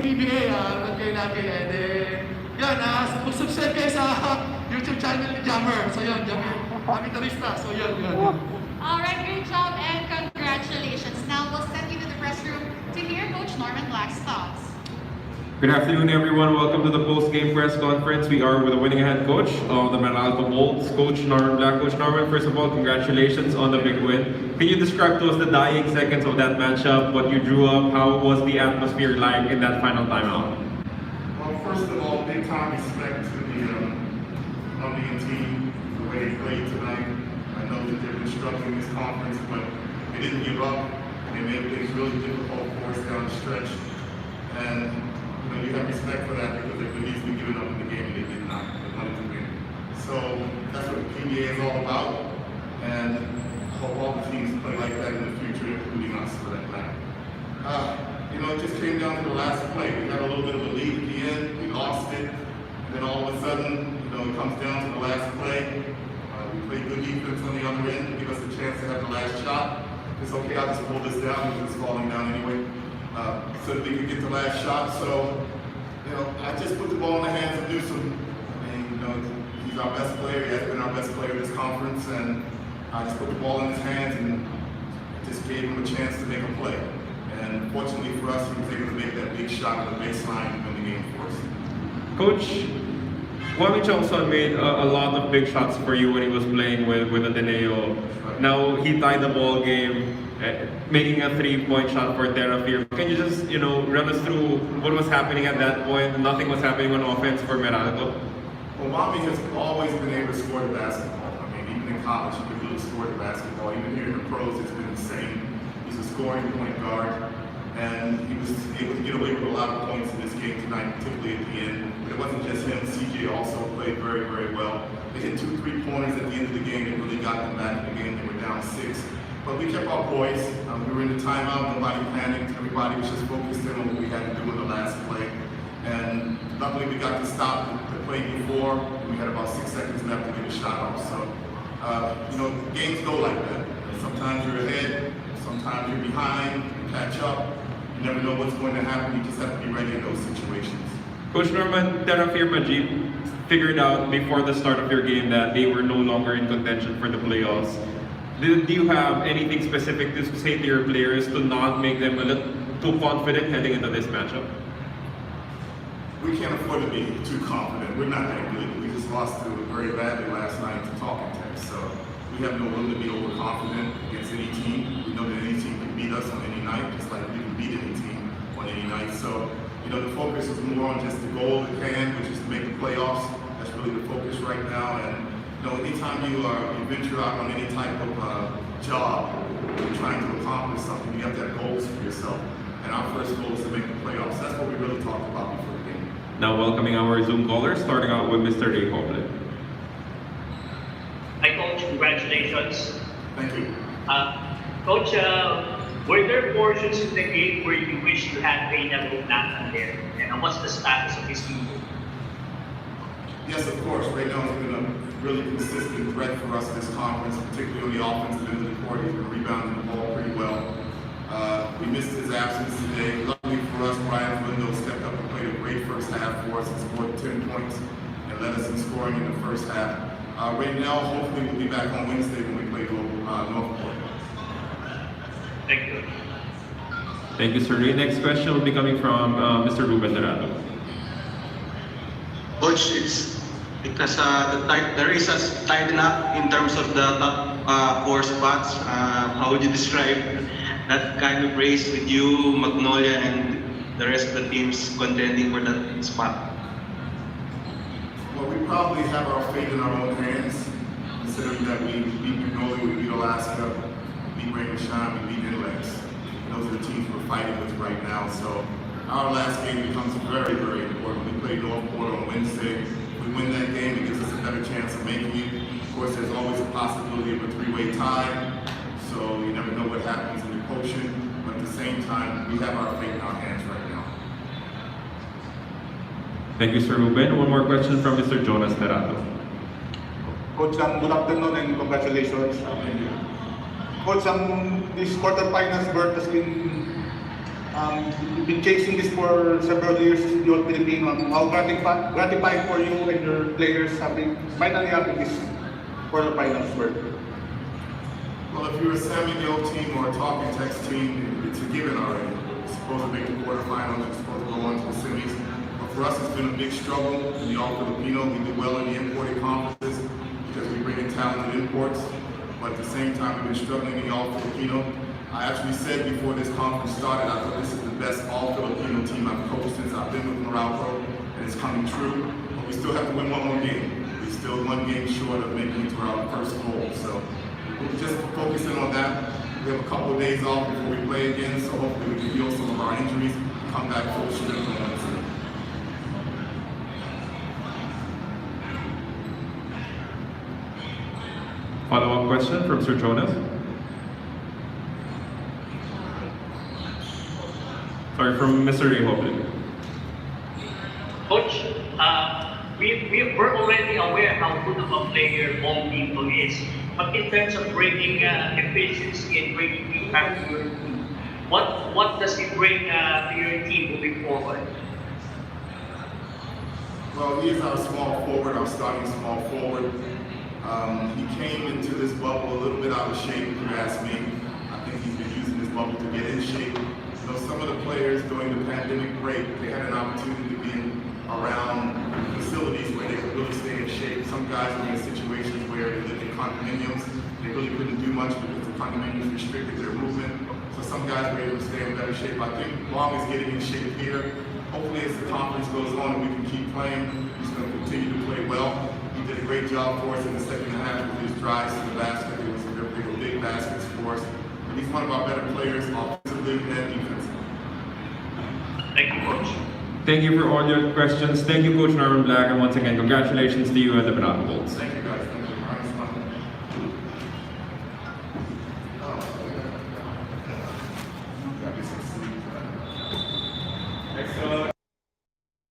PBA, nanood kayo lagi. And then, yan, subscribe kayo sa YouTube channel ni Jammer. So yun, Jammer, Amitarista. So yun. Alright, great job and congratulations. Now we'll send you to the press room to hear Coach Norman Black's thoughts. Good afternoon, everyone. Welcome to the post-game press conference. We are with the winning head coach of the Meralco Bolts, Coach Norman Black. Coach Norman, first of all, congratulations on the big win. Can you describe to us the dying seconds of that matchup, what you drew up, how was the atmosphere like in that final timeout? Well, first of all, big time respect to the Colombian team, the way they played tonight. I know that they've been struggling in this conference, but they didn't give up. They made things really difficult for us down the stretch. And you have respect for that because they could easily given up in the game and they did not. They wanted to win. So that's what the PBA is all about. And I hope all the teams play like that in the future, including us for that matter. It just came down to the last play. We had a little bit of a lead at the end. We lost it. And then all of a sudden, it comes down to the last play. We played good defense on the other end to give us a chance to have the last shot. It's okay, I'll just pull this down because it's falling down anyway. So that we could get the last shot. So, I just put the ball in the hands of Newsom. I mean, he's our best player. He has been our best player this conference, and I just put the ball in his hands and just gave him a chance to make a play. And fortunately for us, he was able to make that big shot on the baseline and win the game for us. Coach, Wami Chongson made a lot of big shots for you when he was playing with Ateneo. Now he tied the ball game, making a 3-point shot for Terrafirma. Can you just, run us through what was happening at that point? Nothing was happening on offense for Meralco. Well, Wami has always been able to score the basketball. I mean, even in college, he could really score the basketball. Even here in the pros, it's been insane. He's a scoring point guard, and he was able to get away with a lot of points in this game tonight, particularly at the end. But it wasn't just him. CJ also played very, very well. They hit 2 3-pointers at the end of the game that really got them back in the game. They were down 6. But we kept our poise. We were in the timeout. Nobody panicked. Everybody was just focused in on what we had to do in the last play. And luckily, we got to stop the play before. We had about 6 seconds left to get a shot off. So, games go like that. Sometimes you're ahead. Sometimes you're behind. You catch up. You never know what's going to happen. You just have to be ready in those situations. Coach Norman, Terrafirma Jeep figured out before the start of your game that they were no longer in contention for the playoffs. Do you have anything specific to say to your players to not make them a little too confident heading into this matchup? We can't afford to be too confident. We're not that good. We just lost to very badly last night to Talking Tech. So we have no room to be overconfident against any team. We know that any team can beat us on any night, just like we can beat any team on any night. So, the focus is more on just the goal at hand, which is to make the playoffs. That's really the focus right now. And anytime you venture out on any type of job, you're trying to accomplish something, you have to have goals for yourself. And our first goal is to make the playoffs. That's what we really talked about before the game. Now welcoming our Zoom callers, starting out with Mr. Ray Coble. Hi, Coach. Congratulations. Thank you. Coach, were there portions in the game where you wish you had Peña Gugnahan there? And what's the status of his team? Yes, of course. Right now, it's been a really consistent threat for us this conference, particularly on the offensive end of the court. He's been rebounding the ball pretty well. We missed his absence today. Luckily for us, Brian Lindo stepped up and played a great first half for us and scored 10 points and led us in scoring in the first half. Right now, hopefully, we'll be back on Wednesday when we play Northport. Thank you. Thank you, sir. The next question will be coming from Mr. Ruben Dorado. Coach, it's because there is a tighten up in terms of the top 4 spots. How would you describe that kind of race with you, Magnolia, and the rest of the teams contending for that spot? Well, we probably have our fate in our own hands, considering that we beat Magnolia, we beat Alaska, we beat Rain and Shine, we beat Inlex. Those are the teams we're fighting with right now. So our last game becomes very, very important. We play Northport on Wednesday. If we win that game, it gives us a better chance of making it. Of course, there's always a possibility of a 3-way tie. So you never know what happens in the quotient. But at the same time, we have our fate in our hands right now. Thank you, Sir Ruben. One more question from Mr. Jonas Terado. Coach, good afternoon and congratulations. Coach, this quarterfinals berth has been You've been chasing this for several years, you're Filipino. How gratifying for you and your players finally having this quarterfinals work? Well, if you're a San Miguel team or a Talking Text team, it's a given already. You're supposed to make the quarterfinals, you're supposed to go on to the semis. But for us, it's been a big struggle in the All-Filipino. We did well in the imported conferences because we bring in talented imports. But at the same time, we've been struggling in the All-Filipino. I actually said before this conference started, I thought this is the best All-Filipino team I've coached since I've been with Meralco, and it's coming true. But we still have to win one more game. We're still one game short of making it to our first goal. So we're just focusing on that. We have a couple of days off before we play again, so hopefully we can heal some of our injuries, come back full strength on Wednesday. Follow-up question from Sir Jonas. Sorry, from Mr. Reho, please. Coach, we're already aware how good of a player Bong Dito is. But in terms of bringing efficiency and bringing you back to your team, what does he bring to your team moving forward? Well, he is our small forward, our starting small forward. He came into this bubble a little bit out of shape, if you ask me. I think he's been using this bubble to get in shape. You know, some of the players during the pandemic break, they had an opportunity to be around facilities where they could really stay in shape. Some guys were in situations where they lived in condominiums. They really couldn't do much because the condominiums restricted their movement. So some guys were able to stay in better shape. I think Long is getting in shape here. Hopefully as the conference goes on and we can keep playing, he's going to continue to play well. He did a great job for us in the second half with his drives to the basket. They were big baskets for us. And he's one of our better players offensively and defensively. Thank you, Coach. Thank you for all your questions. Thank you, Coach Norman Black, and once again, congratulations to you and the Meralco Bulls. Thank you, guys.